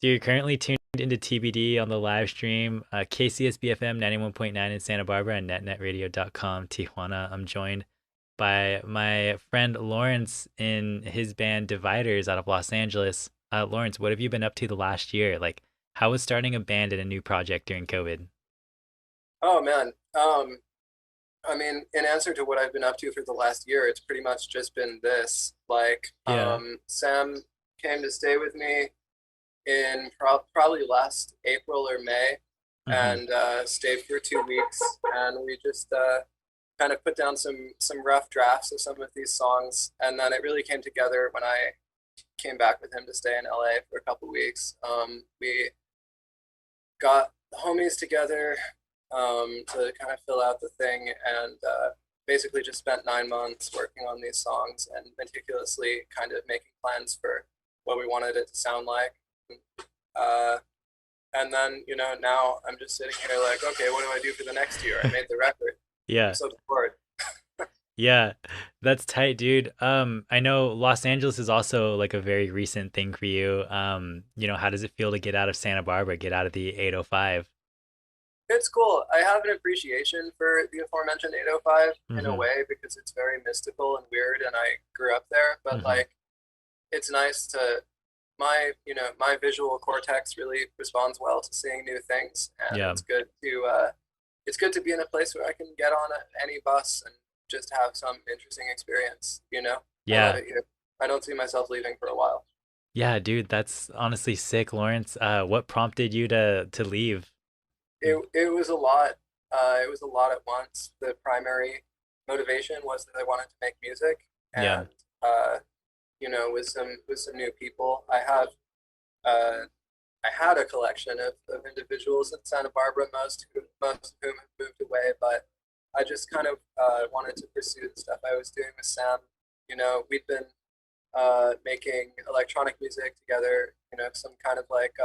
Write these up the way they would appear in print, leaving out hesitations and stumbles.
So you're currently tuned into TBD on the live stream, KCSB FM 91.9 in Santa Barbara and netnetradio.com Tijuana. I'm joined by my friend Lawrence in his band Dividers out of Los Angeles. Lawrence, what have you been up to the last year? Like, how was starting a band and a new project during COVID? Oh man. I mean, in answer to what I've been up to for the last year, it's pretty much just been this. Yeah. Sam came to stay with me in probably last April or May, Mm-hmm. and stayed for 2 weeks, and we just kind of put down some rough drafts of some of these songs, and then it really came together when I came back with him to stay in LA for a couple weeks. We got the homies together to kind of fill out the thing, and basically just spent 9 months working on these songs and meticulously kind of making plans for what we wanted it to sound like. Uh, and then, now I'm just sitting here like, okay, what do I do for the next year? I made the record. I'm Yeah. so bored. Yeah, that's tight, dude. I know Los Angeles is also like a very recent thing for you. How does it feel to get out of Santa Barbara, get out of the 805? It's cool. I have an appreciation for the aforementioned 805 in a Mm-hmm. way because it's very mystical and weird, and I grew up there. But Mm-hmm. like, it's nice to my visual cortex really responds well to seeing new things, and Yeah. it's good to be in a place where I can get on any bus and just have some interesting experience. I love Yeah. it here. I don't see myself leaving for a while. Yeah, dude, that's honestly sick, Lawrence. What prompted you to leave? It was a lot. It was a lot at once. The primary motivation was that I wanted to make music, Yeah. and uh, with some new people. Uh, I had a collection of individuals in Santa Barbara, most of whom have moved away, but I just kind of wanted to pursue the stuff I was doing with Sam. We'd been making electronic music together, some kind of like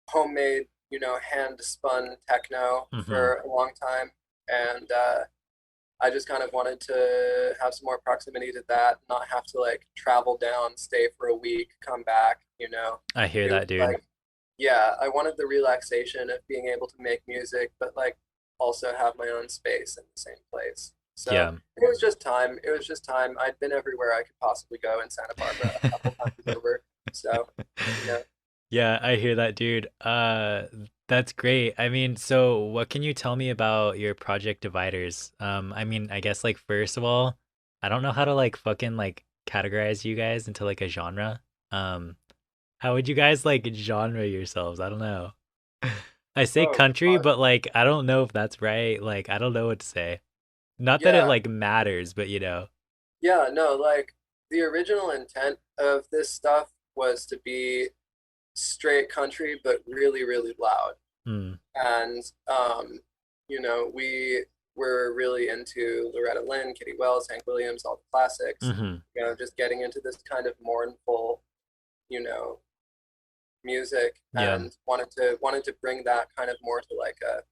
homemade, hand spun techno Mm-hmm. for a long time. And I just kind of wanted to have some more proximity to that, not have to like travel down, stay for a week, come back, I hear It was that, dude. like, yeah, I wanted the relaxation of being able to make music, but like also have my own space in the same place. So Yeah. it was just time. It was just time. I'd been everywhere I could possibly go in Santa Barbara a couple times over. So, you know, Yeah, I hear that, dude. That's great. I mean, so what can you tell me about your project dividers? I mean, I guess like first of all, I don't know how to like fucking like categorize you guys into like a genre. Um, how would you guys like genre yourselves? I don't know. I say oh country, God. but like I don't know if that's right. Like I don't know what to say. Not that it Yeah, like matters, but you know. yeah, no, like the original intent of this stuff was to be straight country, but really, really loud. Hmm. And we were really into Loretta Lynn, Kitty Wells, Hank Williams, all the classics. Mm-hmm. Just getting into this kind of mournful, you know, music, Yeah. and wanted to bring that kind of more to like a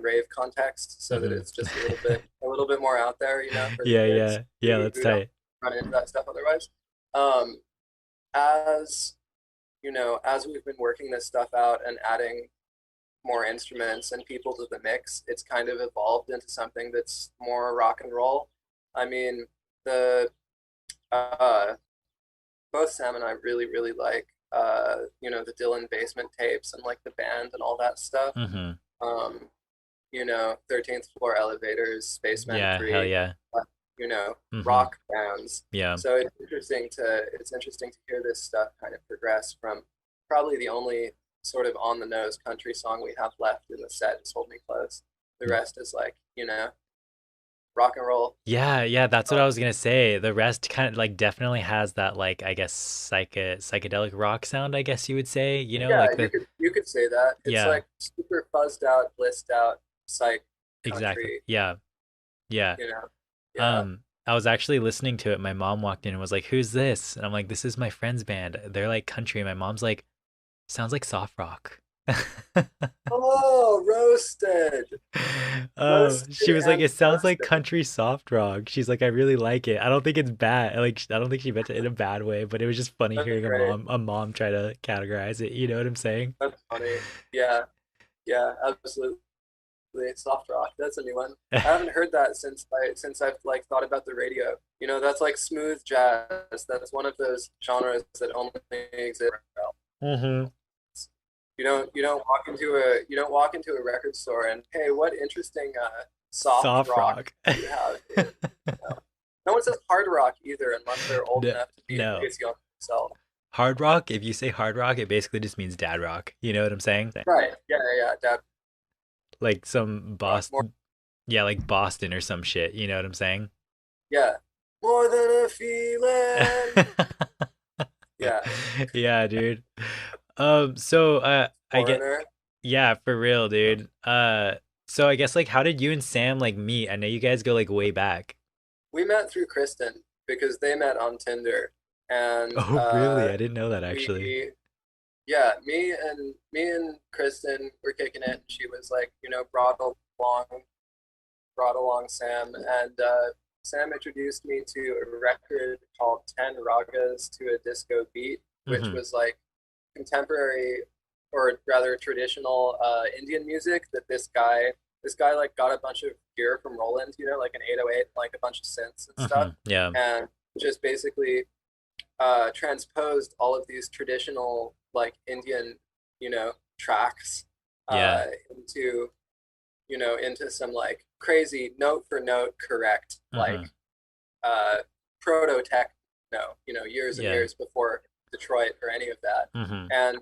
rave context, so that Mm-hmm. it's just a little bit more out there, for the Yeah, kids yeah. Yeah, that's who don't tight. run into that stuff otherwise. Um, as as we've been working this stuff out and adding more instruments and people to the mix, it's kind of evolved into something that's more rock and roll. I mean, the uh, both Sam and I really, really like the Dylan basement tapes and like the band and all that stuff. Mm-hmm. Um, 13th floor elevators, Spaceman Yeah, hell 3, yeah. uh, you know, Mm-hmm. rock bands. Yeah. So it's interesting to hear this stuff kind of progress from probably the only sort of on the nose country song we have left in the set is Hold Me Close. The rest is like, rock and roll. Yeah, yeah, that's what Um, I was gonna say. The rest kind of like definitely has that like I guess psychedelic rock sound, I guess you would say, yeah, like you the could you could say that. It's yeah, like super fuzzed out, blissed out psych exactly. country, Yeah. Yeah. you know. Yeah. I was actually listening to it. My mom walked in and was like, "Who's this?" And I'm like, "This is my friend's band. They're like country." And my mom's like, "Sounds like soft rock." Oh, roasted, Oh, roasted she was like, and it sounds like toasted. country soft rock. She's like, I really like it. I don't think it's bad. Like, I don't think she meant it in a bad way, but it was just funny That's hearing great. a mom try to categorize it. You know what I'm saying? That's funny. Yeah, yeah, absolutely. Soft rock. That's a new one. I haven't heard that since I've like thought about the radio. You know, that's like smooth jazz. That's one of those genres that only exist. Mm-hmm. You don't walk into a record store and hey, what interesting soft Soft rock rock. do you have here? No. No one says hard rock either unless they're old No, enough to be no. crazy on themselves. Hard rock, if you say hard rock, it basically just means dad rock. You know what I'm saying? Right. Yeah, yeah, yeah. Dad Like some rock. More Boston, yeah, like Boston or some shit. You know what I'm saying? yeah. More than a feeling. Yeah. Yeah, dude. I get, Foreigner. yeah, for real, dude. So I guess like how did you and Sam like meet? I know you guys go like way back. We met through Kristen because they met on Tinder, and Oh, really? I didn't know that actually. we yeah, me and Kristen were kicking it, and she was like, along brought along Sam, and Sam introduced me to a record called Ten Ragas to a Disco Beat, which Mm-hmm. was like contemporary, or rather traditional Indian music that this guy like got a bunch of gear from Roland, like an 808, like a bunch of synths and Mm-hmm. stuff, Yeah. and just basically transposed all of these traditional like Indian, tracks Yeah. uh, into into some like crazy note for note correct Mm-hmm. like uh, proto techno, years and Yeah. years before Detroit or any of that. Mm-hmm. And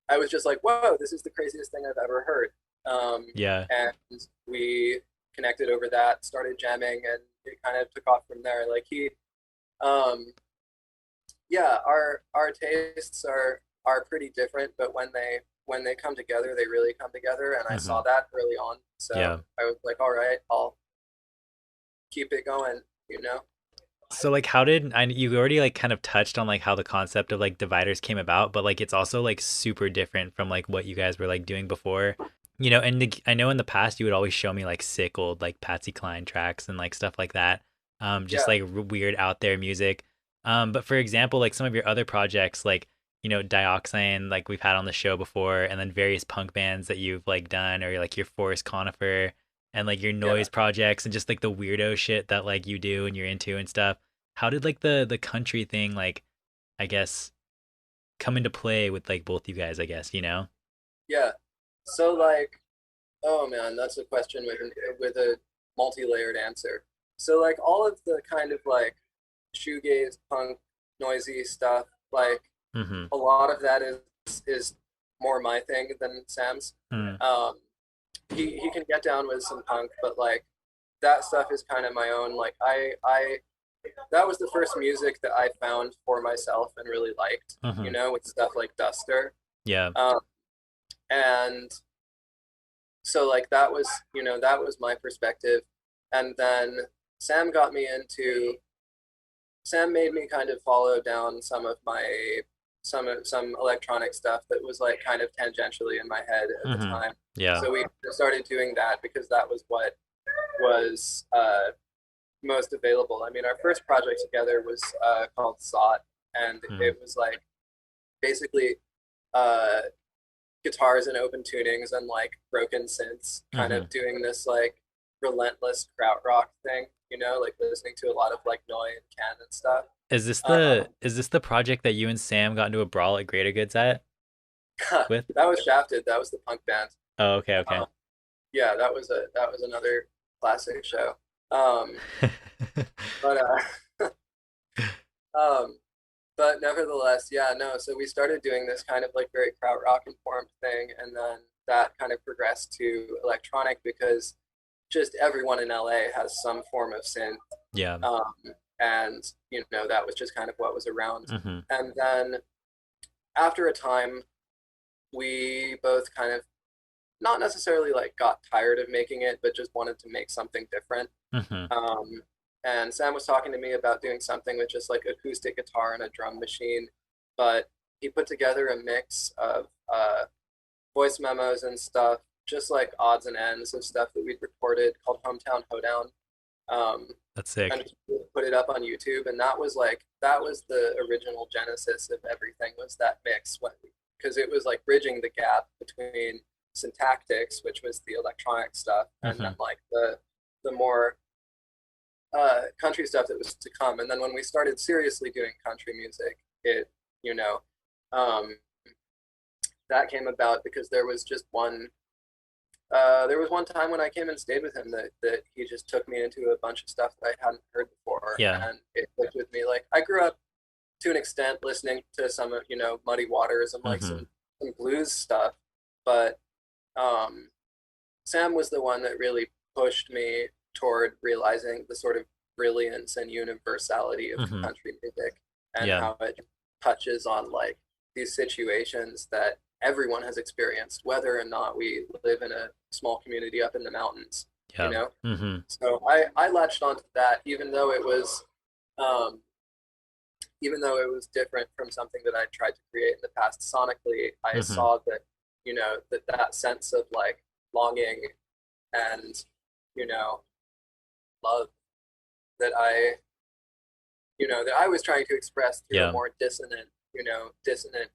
I was just like, whoa, this is the craziest thing I've ever heard. Yeah. And we connected over that, started jamming, and it kind of took off from there. Like um, yeah, our tastes are pretty different, but when they come together, they really come together, and I Mm-hmm. saw that early on. Yeah. So I was like, all right, I'll keep it going, you know? So like how did I you already like kind of touched on like how the concept of like dividers came about, but like it's also like super different from like what you guys were like doing before. And I know in the past you would always show me like sick old like Patsy Cline tracks and like stuff like that. Just Yeah, like weird out there music. But for example, like some of your other projects like Dioxane like we've had on the show before, and then various punk bands that you've like done, or like your Forest Conifer and like your yeah, noise projects and just like the weirdo shit that like you do and you're into and stuff. How did like the country thing like I guess come into play with like both you guys, I guess, you know? yeah. So like, oh man, that's a question with a multi-layered answer. So like all of the kind of like shoegaze, punk, noisy stuff, like Mhm. a lot of that is more my thing than Sam's. Mm. Um, he can get down with some punk, but like that stuff is kind of my own. Like I that was the first music that I found for myself and really liked, Mhm. with stuff like Duster. Yeah. Um, and so like that was my perspective. And then Sam got me into Sam made me kind of follow down some electronic stuff that was like kind of tangentially in my head at the Mhm. time. Yeah. So we started doing that because that was what was most available. I mean, our first project together was called Sought, and Mm. it was like basically uh, guitars and open tunings and like broken synths, kind Mhm. of doing this like relentless krautrock thing. Like listening to a lot of like Noi and Can and stuff. Um, Is this the project that you and Sam got into a brawl at Greater Goods at with? that was Shafted. That was the punk band. Oh, okay, okay. Um, yeah, that was another classic show. Um, but um, but nevertheless, yeah, no. So we started doing this kind of like very krautrock informed thing, and then that kind of progressed to electronic because just everyone in LA has some form of synth, Yeah. um, and that was just kind of what was around. Mhm. And then after a time, we both kind of not necessarily like got tired of making it, but just wanted to make something different. Mhm. Um, and Sam was talking to me about doing something with just like acoustic guitar and a drum machine, but he put together a mix of voice memos and stuff, just like odds and ends of stuff that we'd recorded called Hometown Hoedown. Um, That's and sick. put it up on YouTube, and that was the original genesis of everything, was that mix, because it was like bridging the gap between syntactics, which was the electronic stuff, and then Hmm. like the more country stuff that was to come. And then when we started seriously doing country music, it you know um, that came about because there was one time when I came and stayed with him that he just took me into a bunch of stuff that I hadn't heard before, Yeah. and it clicked with me. Like I grew up to an extent listening to some of Muddy Waters and like Hmm. some blues stuff, but um, Sam was the one that really pushed me toward realizing the sort of brilliance and universality of Hmm. country music and Yeah. how it touches on like these situations that everyone has experienced, whether or not we live in a small community up in the mountains, you Yeah. know? Hmm. So I latched onto that um, even though it was different from something that I tried to create in the past sonically. I Hmm. saw that, that sense of like longing and, you know, love that that I was trying to express through a Yeah. more dissonant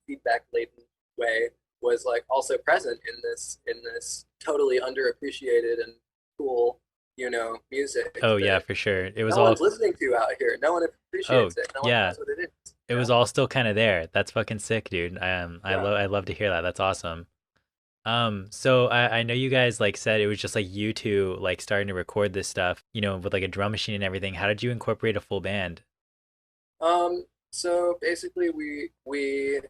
feedback laden way was like also present in this totally underappreciated and cool, music Oh yeah, that for sure. It was no one's all. listening to out here. No one Oh appreciates it. No one yeah, knows what it is, it was all still kind of there. That's fucking sick, dude. Yeah. I love to hear that. That's awesome. So I know you guys like said it was just like you two like starting to record this stuff, with like a drum machine and everything. How did you incorporate a full band? So basically we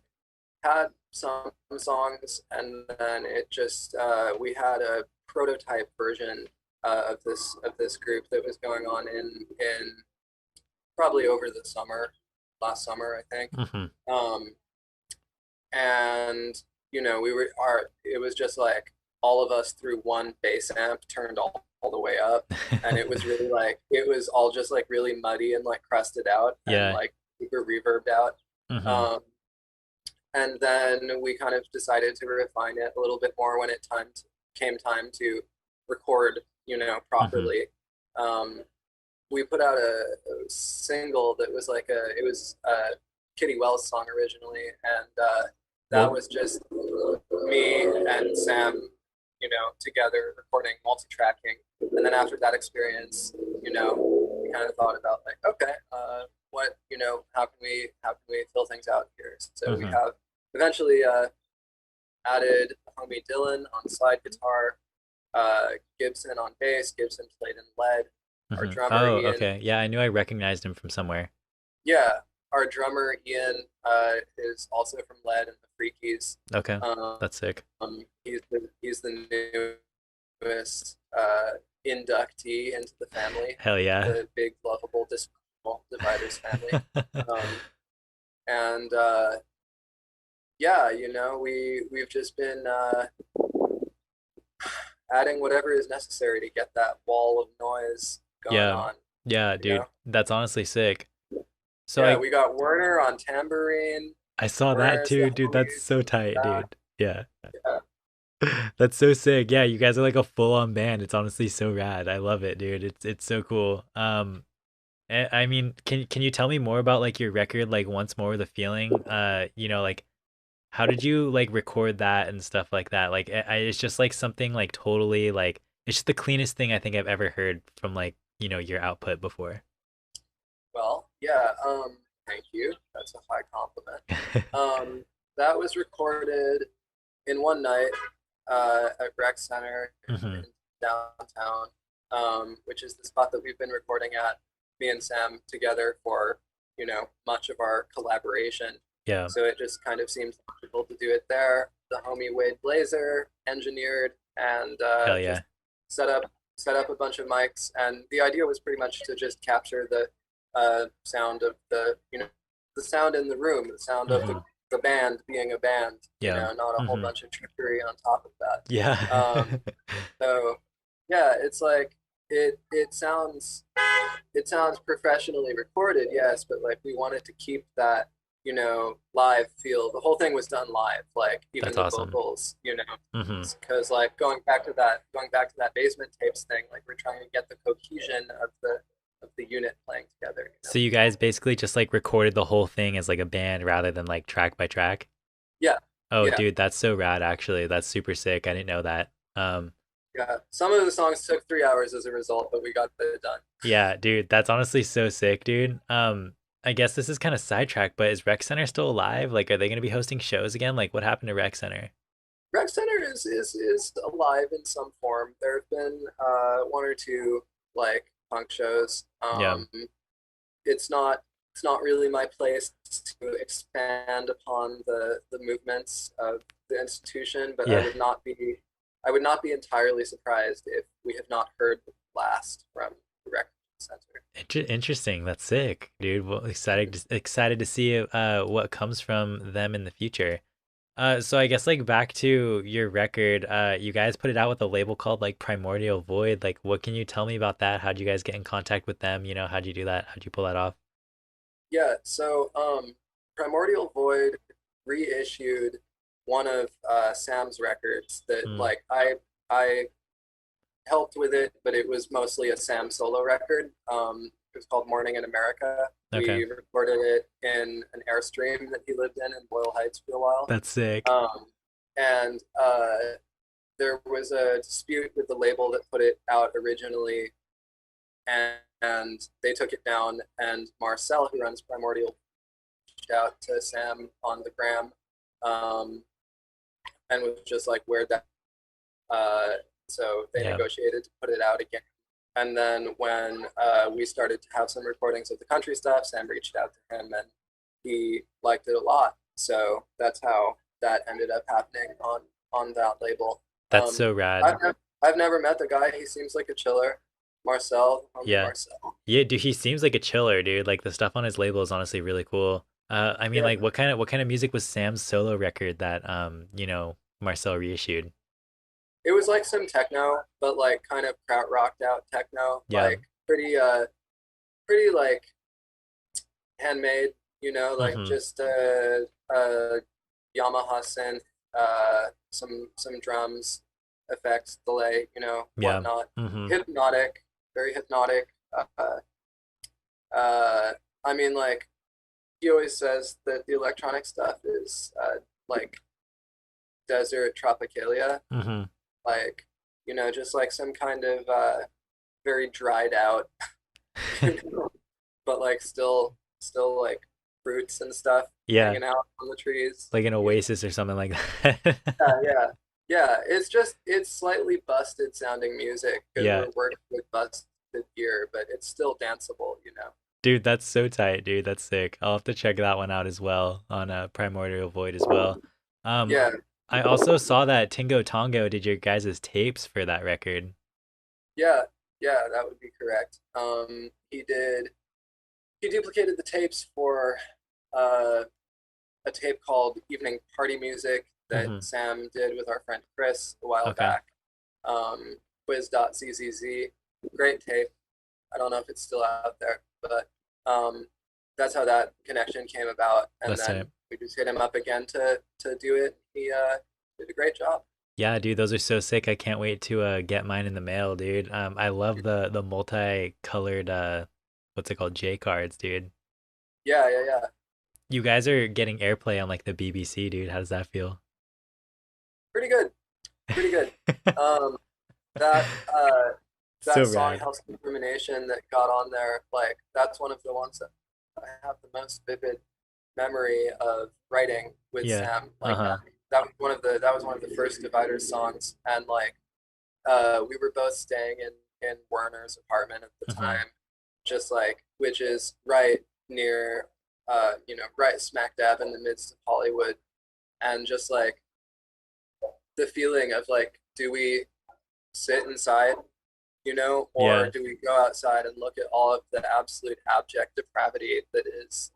had some songs, and then it just we had a prototype version of this group that was going on in probably over the summer, last summer, I think. Hmm. Um, and it was just like all of us through one bass amp turned all the way up, and it was really like it was all just like really muddy and like crusted out and Yeah. like super reverbed out. Hmm. Um, and then we kind of decided to refine it a little bit more when came time to record, Hmm. properly. Um, we put out a single that was like it was a Kitty Wells song originally, and that Well, was just me and Sam, together recording, multi-tracking. And then after that experience, we kind of thought about like, okay, how can we fill things out here? So we hmm. have eventually added homie Dylan on slide guitar, Gibson on bass. Gibson played in lead. Our Hmm. drummer Oh, Ian, okay. Yeah, I knew I recognized him from somewhere. yeah, our drummer Ian is also from lead and the Freakies. Okay. Um, That's sick. he's the newest inductee into the family, Hell yeah. the big lovable dysfunctional dividers family. Um, and yeah, we've just been adding whatever is necessary to get that wall of noise going Yeah. on. Yeah, You know, dude. That's honestly sick. So yeah, I we got Werner on tambourine. I saw that Werner's the too, dude. That's homie so in the tight, back. dude. Yeah. Yeah, That's so sick. Yeah, you guys are like a full-on band. It's honestly so rad. I love it, dude. It's so cool. I mean, can you tell me more about like your record, like Once More with a Feeling? Like how did you like record that and stuff like that? Like it's just like something like totally like it's just the cleanest thing I think I've ever heard from like, your output before. well, yeah. Thank you. That's a high compliment. That was recorded in one night at Rec Center Hmm. in downtown, which is the spot that we've been recording at, me and Sam together for, much of our collaboration. Yeah. So it just kind of seemed logical to do it there. The homie Wade Blazer engineered and Hell just yeah. set up set up a bunch of mics, and the idea was pretty much to just capture the sound of the sound in the room, the sound of Hmm. the band being a band, Yeah. not a whole Hmm. bunch of trickery on top of Yeah. that. So yeah, it's like it sounds professionally recorded, yes, but like we wanted to keep that live feel. The whole thing was done live, like even That's the awesome. vocals, Hmm. because like going back to that basement tapes thing, like we're trying to get the cohesion of the unit playing together. So you guys basically just like recorded the whole thing as like a band rather than like track by track? Yeah, Oh, yeah, dude, that's so rad actually. That's super sick. I didn't know that. yeah. Some of the songs took 3 hours as a result, but we got it done. Yeah, dude, that's honestly so sick, dude. I guess this is kind of sidetracked, but is Rec Center still alive? Like, are they gonna be hosting shows again? Like, what happened to Rec Center? Rec Center is alive in some form. There have been one or two like punk shows. Yeah. It's not it's not really my place to expand upon the movements of the institution, but Yeah. I would not be entirely surprised if we have not heard the blast from the Rec Center. Interesting. That's sick, dude. Well, excited to see what comes from them in the future. So I guess like back to your record, you guys put it out with a label called like Primordial Void. Like, what can you tell me about that? How'd you guys get in contact with them? How'd you do that? How'd you pull that off? Yeah, so Primordial Void reissued one of Sam's records that Mm, like I helped with it, but it was mostly a Sam solo record. It was called Morning in America. okay. We recorded it in an Airstream that he lived in Boyle Heights for a while. That's sick. Um, and there was a dispute with the label that put it out originally, and they took it down. And Marcel, who runs Primordial, reached out to Sam on the gram, um, and was just like, "Where'd that?" So they Yeah. negotiated to put it out again. And then when we started to have some recordings of the country stuff, Sam reached out to him, and he liked it a lot. So that's how that ended up happening on that label. That's Um, so rad. I've never met the guy. He seems like a chiller. Marcel, homie Yeah. Marcel. Yeah, dude, he seems like a chiller, dude. Like the stuff on his label is honestly really cool. I mean, Yeah, like what kind of music was Sam's solo record that Marcel reissued? it was like some techno, but like kind of kraut rocked out techno, Yeah. like pretty like handmade, like Mm-hmm. just a Yamaha synth, some drums, effects, delay, Yeah. whatnot. Mm-hmm. Hypnotic, very hypnotic. Uh, I mean, like he always says that the electronic stuff is like desert tropicalia, Mm-hmm. like just like some kind of very dried out, you know, but like still like fruits and stuff Yeah. hanging out on the trees. Like an Oasis or something like that. Yeah. Yeah. It's slightly busted sounding music because Yeah. we're working with busted gear, but it's still danceable. Dude, that's so tight, dude. That's sick. I'll have to check that one out as well on Primordial Void as well. Um, Yeah. I also saw that Tingo Tongo did your guys' tapes for that record. Yeah. Yeah, that would be correct. He duplicated the tapes for uh a tape called Evening Party Music that Mm-hmm. Sam did with our friend Chris a while Okay. back. Quiz.zzz. Great tape. I don't know if it's still out there, but that's how that connection came about. And That's then it. we just hit him up again to do it. He did a great job. Yeah, dude, those are so sick. I can't wait to get mine in the mail, dude. I love the multicolored what's it called? J cards, dude. Yeah, yeah, yeah. You guys are getting airplay on like the BBC, dude. How does that feel? Pretty good. Pretty good. Um, that So that song rad. House of Illumination that got on there, like that's one of the ones that I have the most vivid memory of writing with Yeah. Sam. Like Uh-huh. that was one of the first Dividers songs, and like we were both staying in Werner's apartment at the Mm-hmm. time, just like which is right near right smack dab in the midst of Hollywood, and just like the feeling of like, do we sit inside, or Yeah. do we go outside and look at all of the absolute abject depravity that is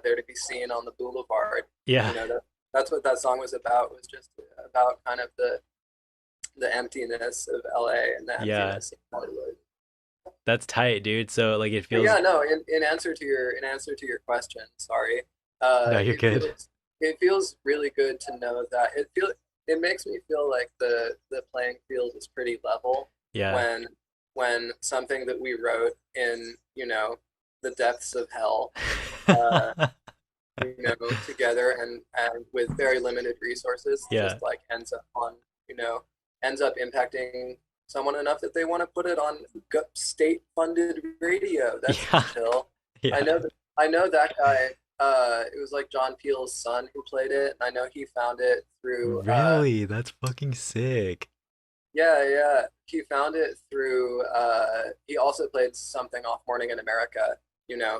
there to be seen on the boulevard? Yeah. That's what that song was about. Was just about kind of the emptiness of LA and the Yeah. emptiness of Hollywood. That's tight, dude. So like it But feels yeah, no. In answer to your question, sorry. No, you're it good. feels really good to know that it makes me feel like the playing field is pretty level Yeah. when something that we wrote in, the depths of hell, uh, together and with very limited resources, just Yeah. like ends up impacting someone enough that they want to put it on state funded radio. That's Yeah. chill. I Yeah. know that I know that guy. It was like John Peele's son who played it, and I know he found it through. Really? That's fucking sick. Yeah, yeah, he found it through. He also played something off Morning in America,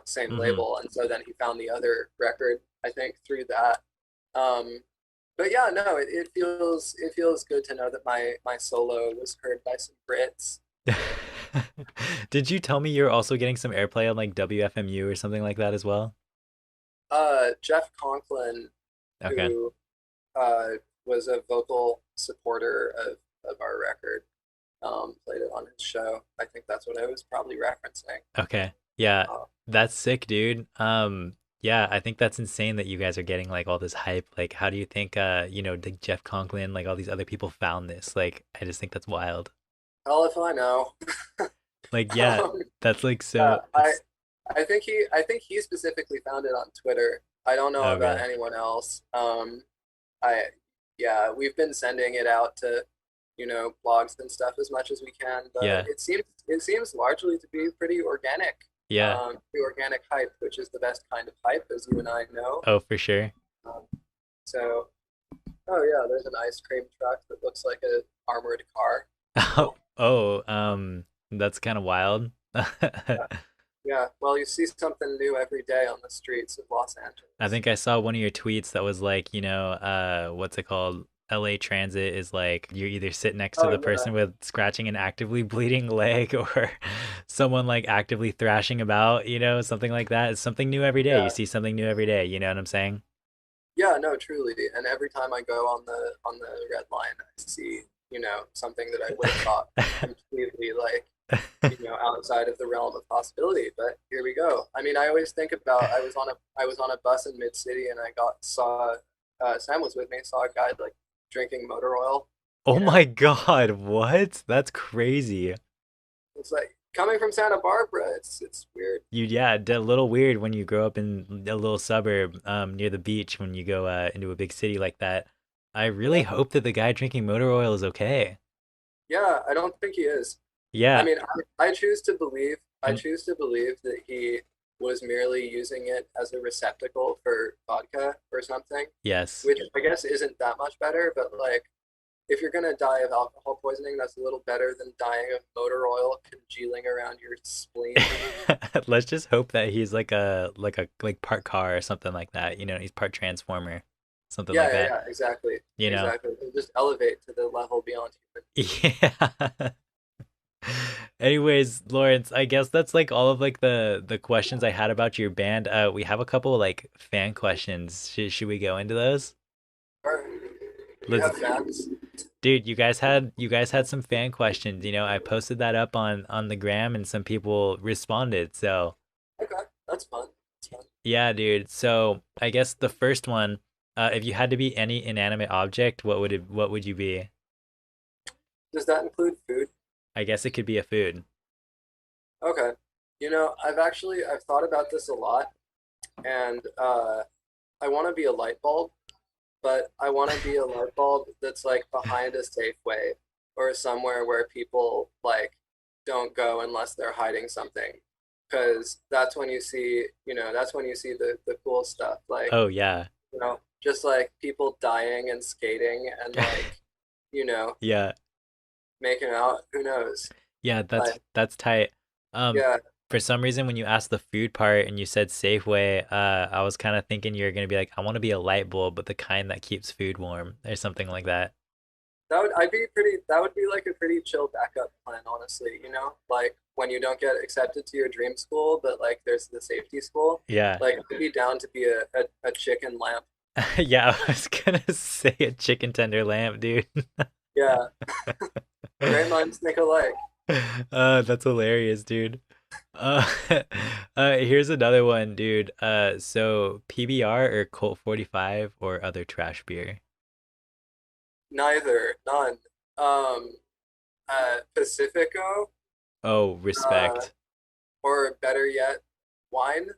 same Hmm. label, and so then he found the other record, I think, through that. Um, but yeah, no, it feels good to know that my solo was heard by some Brits. Did you tell me you're also getting some airplay on like WFMU or something like that as well? Jeff Conklin, Okay. who uh, was a vocal supporter of our record, played it on his show. I think that's what I was probably referencing. Okay. Yeah, Uh, that's sick, dude. Yeah, I think that's insane that you guys are getting like all this hype. Like, how do you think like Jeff Conklin, like all these other people found this? Like, I just think that's wild. hell if I know. Like, yeah, um, that's like yeah, so it's I think he specifically found it on Twitter. I don't know oh about really? anyone else. I Yeah, we've been sending it out to, blogs and stuff as much as we can, but Yeah. it seems largely to be Yeah. pretty organic hype, which is the best kind of hype, as you and I know. Oh, for sure. Um, so, oh yeah, there's an ice cream truck that looks like a armored car. Oh, Cool. oh, that's kind of wild. Yeah, yeah. Well, you see something new every day on the streets of Los I Angeles. think I saw one of your tweets that was like, what's it called? LA Transit is like you're either sit next to Oh the yeah, person with scratching an actively bleeding leg or someone like actively thrashing about, something like that. It's something new every day. You yeah. see something new every day, you know what I'm saying? Yeah, no, truly. And every time I go on the red line, I see, something that I would have thought completely like, outside of the realm of possibility. But here we go. I mean, I always think about I was on a bus in mid city and I got saw Sam was with me, saw a guy like drinking motor oil, Oh you my know. God, what? That's crazy. It's like coming from Santa Barbara, it's weird. Yeah, a little weird when you grow up in a little suburb near the beach when you go into a big city like that. I really Yeah. hope that the guy drinking motor oil is okay. Yeah, I don't think he is. I Yeah, mean, I I'm choose to believe that he was merely using it as a receptacle for vodka or something, yes. which I guess isn't that much better, but like if you're gonna die of alcohol poisoning, that's a little better than dying of motor oil congealing around your spleen. Let's just hope that he's like part car or something like that. He's part transformer, something Yeah, like yeah, that. yeah, exactly. You know? Exactly. It'll just elevate to the level beyond human. Yeah. Anyways, Lawrence, I guess that's like all of like the questions I had about your band. We have a couple like fan questions. Should we go into those? Or you Let's have fans. Dude, you guys had some fan questions. I posted that up on the gram and some people responded. So, Okay, that's fun. That's fun. yeah, dude. So, I guess the first one, if you had to be any inanimate object, what would you be? Does that include food? I guess it could be a food. Okay. I've thought about this a lot, and I want to be a light bulb, but I want to be a light bulb that's like behind a Safeway or somewhere where people like don't go unless they're hiding something, because that's when you see the cool stuff, like Oh, yeah. just like people dying and skating and like you know Yeah. making out. Who knows? Yeah, Like that's tight. Um, yeah, for some reason, when you asked the food part and you said Safeway, I was kind of thinking you're gonna be like, I want to be a light bulb, but the kind that keeps food warm, or something like that. that would be like a pretty chill backup plan, honestly, like when you don't get accepted to your dream school, but like there's the safety school. Yeah. Like I'd be down to be a chicken lamp. Yeah, I was gonna say a chicken tender lamp, dude. Yeah, great minds think alike. That's hilarious, dude. Uh, here's another one, dude. So PBR or Colt 45 or other trash beer? Neither, none. Um, Pacifico, Oh, uh, respect. or better yet, wine.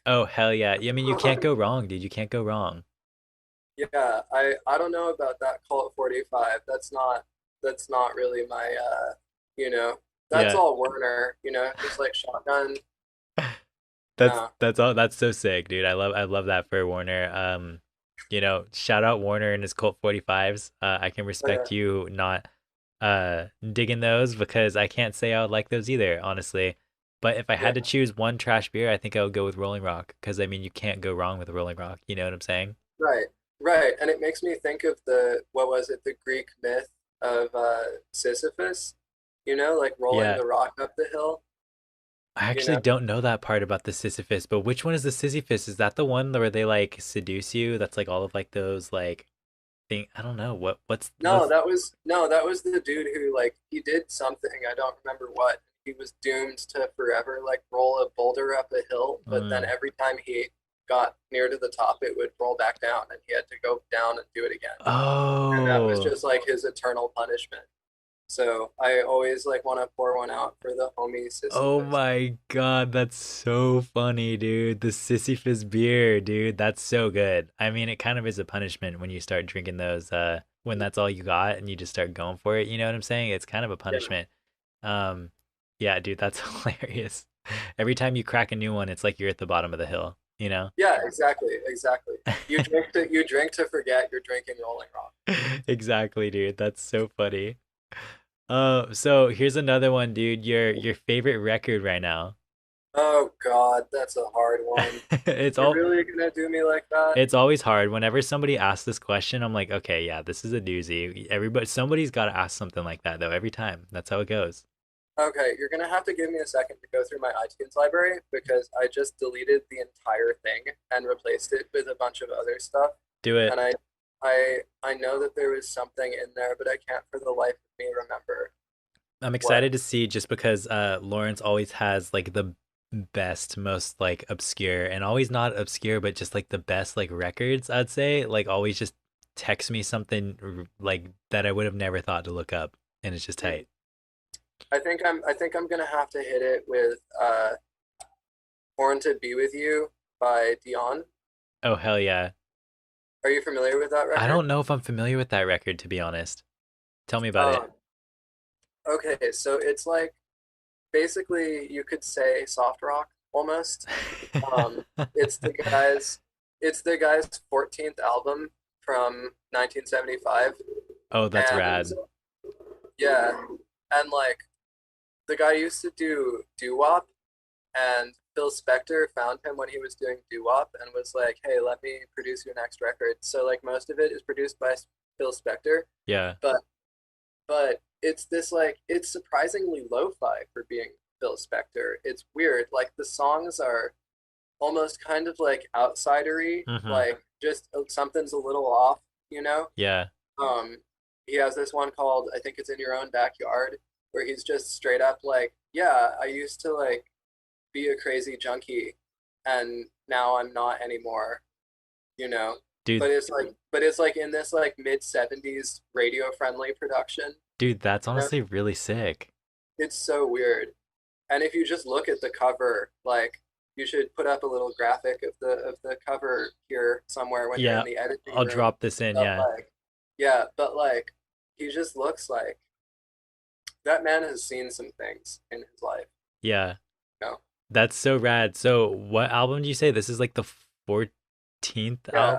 Oh, hell yeah. I mean, you can't go wrong, dude. You can't go wrong. Yeah, I don't know about that Colt 45. That's not really my you know, that's Yeah. all Werner, just like shotgun. That's No. that's all that's so sick, dude. I love that for Warner. Shout out Warner and his Colt 45s. I can Yeah. respect you not digging those because I can't say I would like those either, honestly. But if I Yeah. had to choose one trash beer, I think I would go with Rolling Rock because I mean you can't go wrong with Rolling Rock. You know what I'm saying? Right. Right. And it makes me think of the what was it, the Greek myth of Sisyphus, like rolling Yeah. the rock up the hill, I you actually know? don't know that part about the Sisyphus, but which one is the Sisyphus? Is that the one where they like seduce you? That's like all of like those like thing. I don't know No, what's that was the dude who like he did something, I don't remember what. He was doomed to forever like roll a boulder up a hill, but then mm. every time he got near to the top, it would roll back down and he had to go down and do it again. And that was Oh. just like his eternal punishment. So I always like want to pour one out for the homie Oh Sisyphus. my God, that's so funny, dude. The Sisyphus beer, dude. That's so good. I mean, it kind of is a punishment when you start drinking those when that's all you got and you just start going for it, you know what I'm saying? It's kind of a Yeah. punishment. Um yeah, dude, that's hilarious. Every time you crack a new one, it's like you're at the bottom of the hill, you know? Yeah, exactly, exactly. You drink to forget you're drinking Rolling Rock. Exactly, dude. That's so funny. So here's another one, dude. Your favorite record right now. Oh God, that's a hard one. It's You're all really gonna do me like that? it's always hard. Whenever somebody asks this question, I'm like, okay, yeah, this is a doozy. Somebody's got to ask something like that though, every time. That's how it goes. Okay, you're gonna have to give me a second to go through my iTunes library because I just deleted the entire thing and replaced it with a bunch of other stuff. Do And it. I know that there was something in there, but I can't for the life of me remember I'm what. excited to see just because Lawrence always has like the best, most like obscure and always not obscure, but just like the best like records, I'd say. Like always just text me something like that I would have never thought to look up and it's just Hmm. tight. I think I'm gonna have to hit it with "Born to Be with You" by Dion. Oh hell yeah. Are you familiar with that I record? don't know if I'm familiar with that record to be honest. Tell me about it. Um, okay, so it's like basically you could say soft rock almost. Um, it's the guy's it's the guy's 14th album from 1975, Oh, that's and rad. yeah, and like the guy used to do doo-wop, and Phil Spector found him when he was doing doo-wop and was like, "Hey, let me produce your next record." So like most of it is produced by Phil Spector, Yeah. but it's this like it's surprisingly lo-fi for being Phil Spector. It's weird. Like the songs are almost kind of like outsidery, Mm-hmm. like just something's a little off, you know? Yeah. Um, he has this one called I think it's In Your Own Backyard, where he's just straight up like, yeah, I used to like be a crazy junkie, and now I'm not anymore, you know? Dude, But it's like in this like mid 70s radio friendly production, dude, that's you know? honestly really sick. It's so weird. And if you just look at the cover, like you should put up a little graphic of the cover here somewhere when you're in Yeah, the editing I'll room. drop this in, But yeah. like, yeah, but like he just looks like that man has seen some things in his life, Yeah. you know? That's so rad. So, what album do you say? This is like the 14th album? Yeah,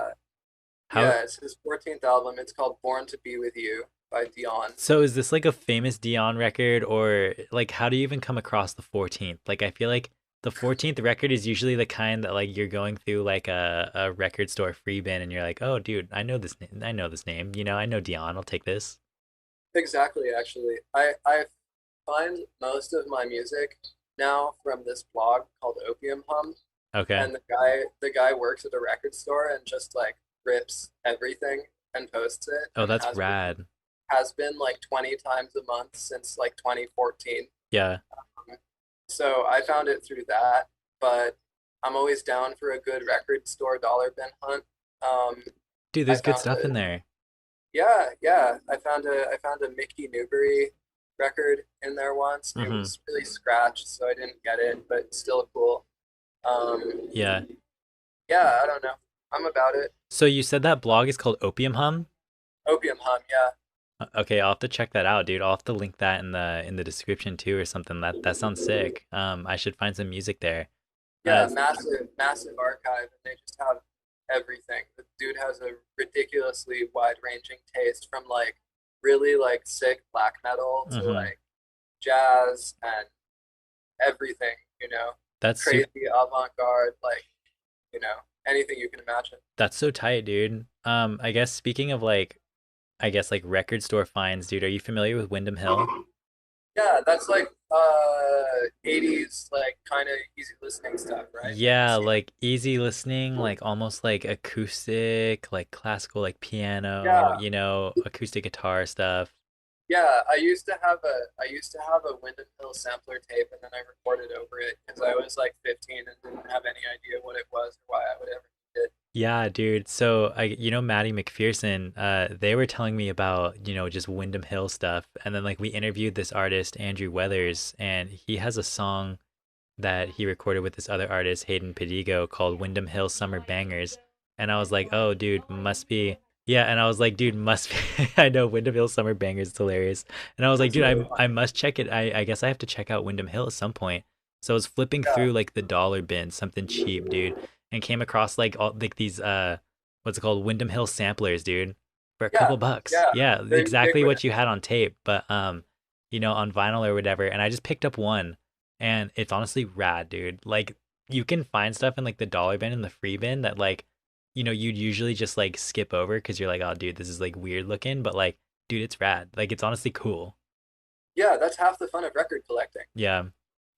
How yeah, it's his 14th album. It's called Born to Be With You by Dion. so is this like a famous Dion record or like how do you even come across the 14th? Like I feel like the 14th record is usually the kind that like you're going through like a record store free bin and you're like, "Oh, dude, I know this name. I know this name. You know, I know Dion. I'll take this." Exactly, actually. I find most of my music now from this blog called Opium Hum, Okay. and the guy works at a record store and just like rips everything and posts it Oh, and that's has been rad. has been like 20 times a month since like 2014. Yeah. So I found it through that, but I'm always down for a good record store dollar bin hunt. Um, Dude, I there's good found stuff a in there. yeah. I found a Mickey Newbury record in there once. It Mm-hmm. was really scratched, so I didn't get it, but still cool. Yeah. Yeah, I don't know. I'm about it. So you said that blog is called Opium Hum? Opium Hum, yeah. Okay, I'll have to check that out, dude. I'll have to link that in the description too or something. That sounds sick. I should find some music there. Yeah, massive, massive archive, and they just have everything. The dude has a ridiculously wide-ranging taste from like really like sick black metal to mm-hmm. like jazz and everything, That's super crazy avant-garde, like, you know, anything you can imagine. that's so tight, dude. I guess speaking of like I guess like record store finds, dude, are you familiar with Windham Hill? Yeah, that's like 80s like kind of easy listening stuff, right? Yeah, like easy listening, like almost like acoustic, like classical, like piano, Yeah, acoustic guitar stuff. yeah. I used to have a Wyndham Hill sampler tape, and then I recorded over it because I was like 15 and didn't have any idea what it was or why I would ever need it. Yeah, dude. So Maddie McPherson, they were telling me about, just Windham Hill stuff. And then like we interviewed this artist, Andrew Weathers, and he has a song that he recorded with this other artist, Hayden Pedigo, called Windham Hill Summer Bangers. And I was like, oh, dude, must be. Yeah, and I was like, dude, must be. I know Windham Hill Summer Bangers is hilarious. And I was like, That's dude, really I funny. must check it. I guess I have to check out Windham Hill at some point. So I was flipping Yeah, through like the dollar bin, something cheap, dude, and came across like all like these what's it called? Windham Hill samplers, dude, for a yeah, couple bucks. yeah. Yeah, They're exactly what you ubiquitous. had on tape, but on vinyl or whatever. And I just picked up one and it's honestly rad, dude. Like you can find stuff in like the dollar bin and the free bin that like, you'd usually just like skip over because you're like, oh, dude, this is like weird looking, but like, dude, it's rad. Like it's honestly cool. Yeah, that's half the fun of record collecting. Yeah.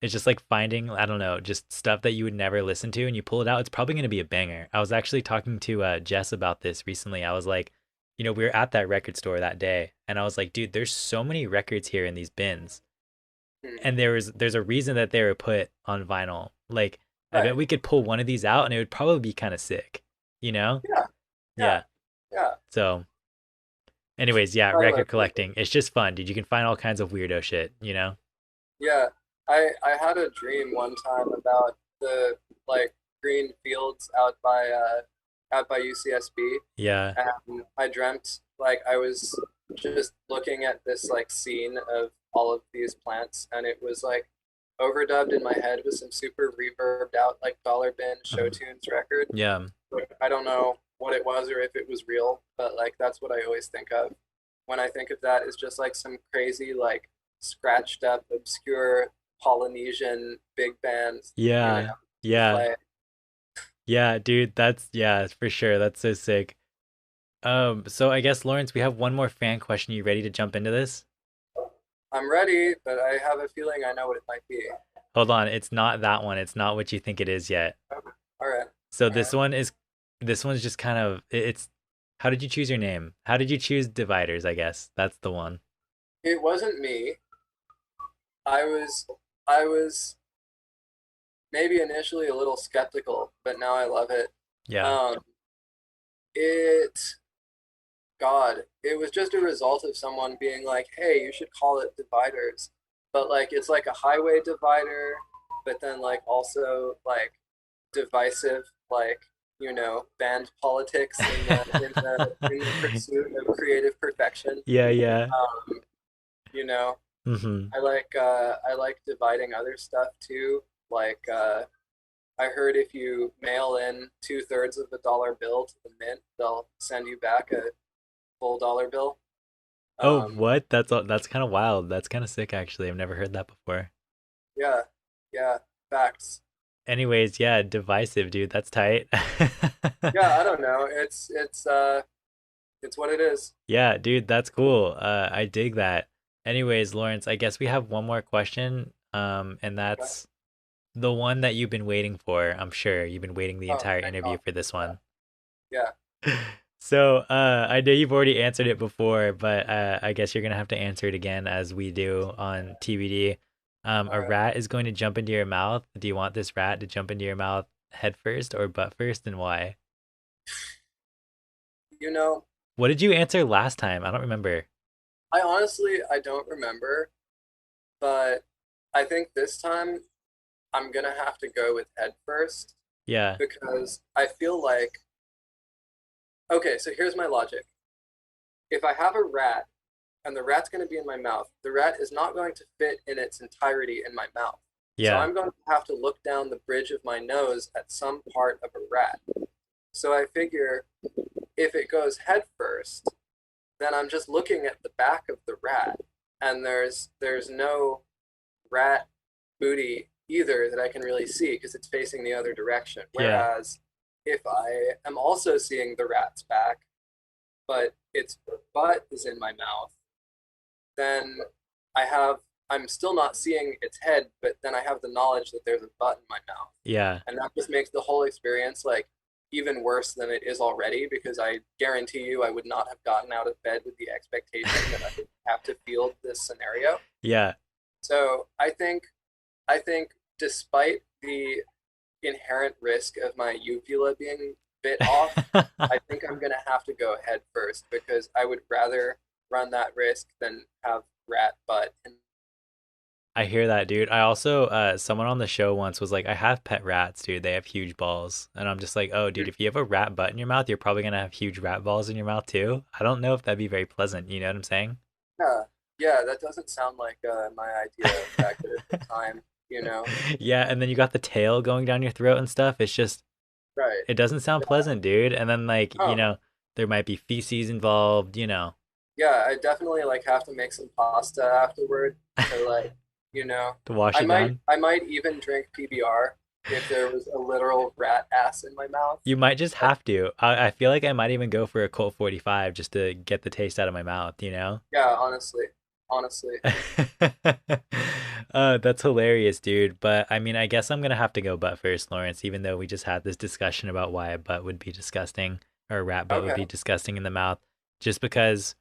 It's just like finding, I don't know, just stuff that you would never listen to and you pull it out. It's probably going to be a banger. I was actually talking to Jess about this recently. I was like, we were at that record store that day and I was like, dude, there's so many records here in these bins. Hmm. And there's a reason that they were put on vinyl. Like I bet Right. we could pull one of these out and it would probably be kind of sick, you know? Yeah, yeah, Yeah. yeah. So, anyways, yeah, I record love it. collecting. It's just fun, dude. You can find all kinds of weirdo shit, you know? Yeah, I had a dream one time about the like green fields out by UCSB, Yeah. and I dreamt like I was just looking at this like scene of all of these plants, and it was like overdubbed in my head with some super reverbed out like dollar bin show Uh-huh. tunes record. Yeah. But I don't know what it was or if it was real, but like that's what I always think of when I think of that is just like some crazy like scratched up obscure Polynesian big band, Yeah. Yeah. play. Yeah, dude, yeah, for sure. That's so sick. So I guess Lawrence, we have one more fan question. You ready to jump into this? I'm ready, but I have a feeling I know what it might be. Hold on, it's not that one. It's not what you think it is yet. Okay. All right, So all right. this one's just kind of it's how did you choose your name? How did you choose dividers, I guess? That's the one. It wasn't me. I was maybe initially a little skeptical, but now I love it. Yeah. Um, it God, it was just a result of someone being like, "Hey, you should call it dividers," but like it's like a highway divider, but then like also like divisive, like band politics in the pursuit of creative perfection. Yeah, yeah. Um, you know, Mm-hmm. I like dividing other stuff too. Like I heard if you mail in 2/3 of a dollar bill to the mint, they'll send you back a full dollar bill. Oh, Um, what? That's kind of wild. That's kind of sick actually. I've never heard that before. yeah, yeah, facts. Anyways, yeah, divisive, dude. That's tight. Yeah, I don't know. It's what it is. Yeah, dude, that's cool. I dig that. Anyways, Lawrence, I guess we have one more question. And Okay. that's the one that you've been waiting for. I'm sure you've been waiting the Oh, entire thank interview God. for this Yeah, one. yeah. So, I know you've already answered it before, but I guess you're gonna have to answer it again as we do on TBD. All A right. rat is going to jump into your mouth. Do you want this rat to jump into your mouth head first or butt first, and why? You know, What did you answer last time? I don't remember. I don't remember, but I think this time I'm gonna have to go with head first Yeah, because I feel like okay, so here's my logic. If I have a rat and the rat's going to be in my mouth, the rat is not going to fit in its entirety in my mouth. So yeah, I'm going to have to look down the bridge of my nose at some part of a rat. So I figure if it goes head first, then I'm just looking at the back of the rat, and there's no rat booty either that I can really see because it's facing the other direction. yeah, Whereas if I am also seeing the rat's back, but its butt is in my mouth, then I have I'm still not seeing its head, but then I have the knowledge that there's a butt in my mouth. yeah, And that just makes the whole experience like even worse than it is already because I guarantee you I would not have gotten out of bed with the expectation that I would have to field this scenario. yeah. So I think despite the inherent risk of my uvula being bit off, I think I'm gonna have to go head first because I would rather run that risk than have rat butt. And I hear that, dude. I also, someone on the show once was like, I have pet rats, dude. They have huge balls. And I'm just like, oh, dude, if you have a rat butt in your mouth, you're probably gonna have huge rat balls in your mouth too. I don't know if that'd be very pleasant. You know what I'm saying? yeah, yeah, that doesn't sound like my idea of that good at the time, you know? Yeah, and then you got the tail going down your throat and stuff. It's just, Right. it doesn't sound Yeah. pleasant, dude. And then, like, Oh, there might be feces involved. yeah, I definitely like have to make some pasta afterward to like, you know, To wash it down. I might even drink PBR if there was a literal rat ass in my mouth. You might just Like, have to. I feel like I might even go for a Colt 45 just to get the taste out of my mouth? yeah, honestly, honestly. That's hilarious, dude. But I mean, I guess I'm gonna have to go butt first, Lawrence, even though we just had this discussion about why a butt would be disgusting or a rat butt would Okay. be disgusting in the mouth. Just because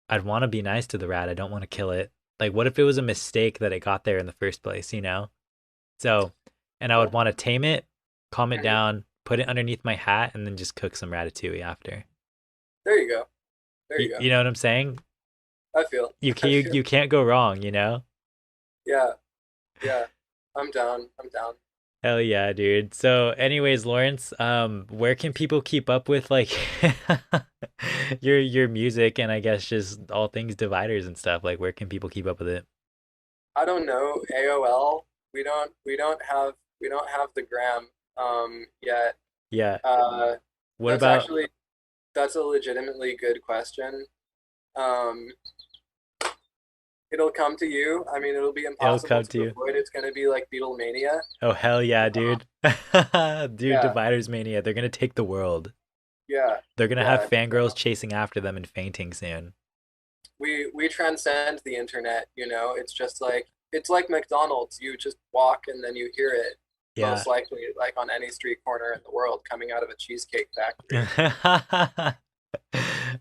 I'd want to be nice to the rat. I don't want to kill it. Like, what if it was a mistake that it got there in the first place? So, and I would want to tame it, calm it Mhm. down, put it underneath my hat, and then just cook some ratatouille after. There you go. There You, you go. you know what I'm saying? I feel. You I can you, feel. you can't go wrong? Yeah. Yeah. I'm down. I'm down. Hell yeah, dude. So, anyways, Lawrence, where can people keep up with like your music and I guess just all things dividers and stuff? Like, where can people keep up with it? I don't know. AOL. We don't have the gram yet. Yeah. Uh What that's about actually that's a legitimately good question. Um it'll come to you. I mean, it'll be it'll impossible come to to you? avoid. It's going to be like Beatlemania. Oh, hell yeah, Uh, dude. Dude, yeah. Dividers Mania, they're gonna take the world. Yeah. They're gonna have Yeah. fangirls chasing after them and fainting soon. We transcend the internet, you know. It's like McDonald's. You just walk and then you hear it Yeah. most likely like on any street corner in the world coming out of a cheesecake factory.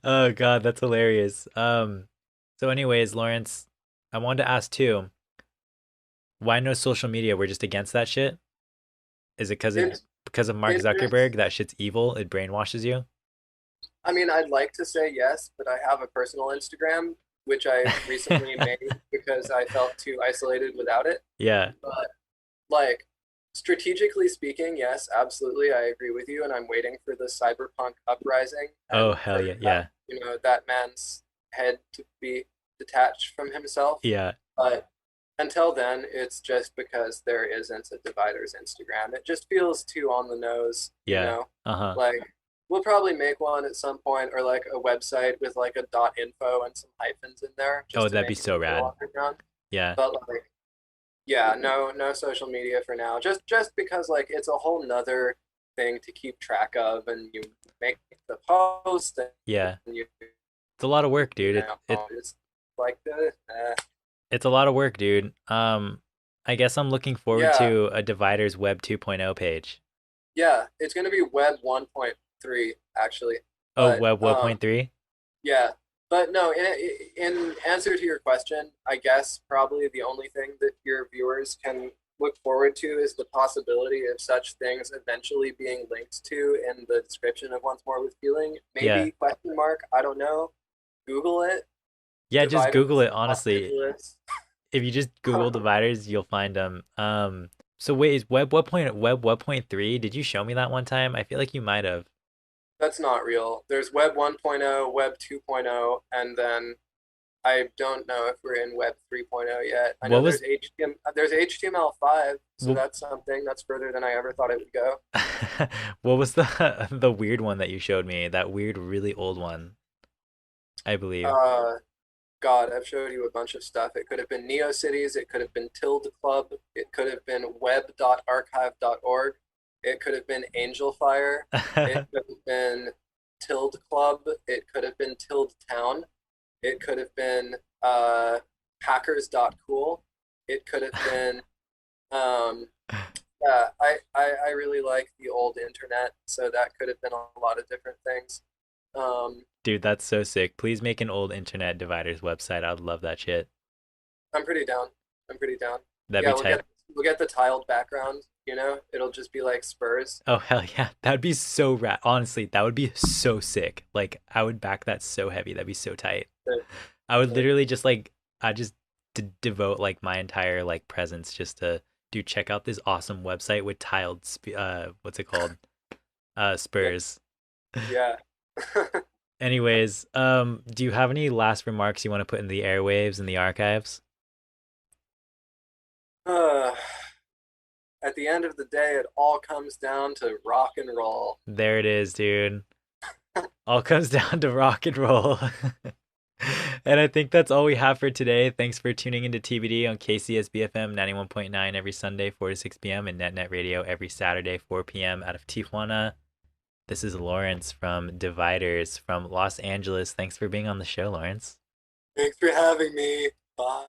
Oh God, that's hilarious. So anyways, Lawrence, I wanted to ask too, why no social media? We're just against that shit? Is it It's because of Mark it Zuckerberg? just That shit's evil. It brainwashes you. I mean, I'd like to say yes, but I have a personal Instagram which I recently made because I felt too isolated without it. Yeah. But like strategically speaking, yes, absolutely, I agree with you, and I'm waiting for the cyberpunk uprising Oh and hell for yeah. that, Yeah. you know, that man's head to be detached from himself. Yeah. But until then, it's just because there isn't a divider's Instagram. It just feels too on the nose, you Yeah. know. Uh-huh. Like we'll probably make one at some point, or like a website with like a .info and some hyphens in there, Oh, just to that'd be make it so feel rad. underground. Yeah. But like yeah, no social media for now. Just because like it's a whole nother thing to keep track of, and you make the post Yeah. and It's a lot of work, you dude. know it's like the It's a lot of work, dude. I guess I'm looking forward yeah, to a Dividers Web 2.0 page. yeah, it's gonna be Web 1.3 actually, Oh, but Web 1.3? yeah, But no, in answer to your question, I guess probably the only thing that your viewers can look forward to is the possibility of such things eventually being linked to in the description of Once More with Feeling. Yeah. Maybe question mark, I don't know. Google it. Yeah, just Google Dividers it, in Los honestly. Angeles. If you just Google dividers, you'll find them. So wait, is Web what point 3? Did you show me that one time? I feel like you might have. That's not real. There's Web 1.0, Web 2.0, and then I don't know if we're in Web 3.0 yet. I know What was there's HTML5, so wh- that's something that's further than I ever thought it would go. what was the weird one that you showed me? That weird, really old one, I believe. Uh, God, I've showed you a bunch of stuff. It could have been NeoCities, it could have been Tilde Club, it could have been web.archive.org, it could have been Angelfire, it could have been Tilde Club, it could have been Tilde Town, it could have been hackers.cool, it could have been um, yeah, I really like the old internet, so that could have been a lot of different things. Um, Dude, that's so sick. Please make an old internet dividers website. I'd love that shit. I'm pretty down. I'm pretty down. That'd be Yeah, tight. we'll get the tiled background, you know? It'll just be like Spurs. Oh hell yeah. That'd be so rad. Honestly, that would be so sick. Like I would back that so heavy. That'd be so tight. But, I would like, literally just like I just devote like my entire like presence just to dude check out this awesome website with tiled what's it called? yeah. Spurs. Yeah. Anyways, do you have any last remarks you want to put in the airwaves and the archives? Uh, at the end of the day, it all comes down to rock and roll. There it is, dude. All comes down to rock and roll. And I think that's all we have for today. Thanks for tuning into TBD on KCSB FM 91.9 every Sunday, 4 to 6 p.m. and NetNet Radio every Saturday, 4 p.m. out of Tijuana. This is Lawrence from Dividers from Los Angeles. Thanks for being on the show, Lawrence. Thanks for having me. Bye.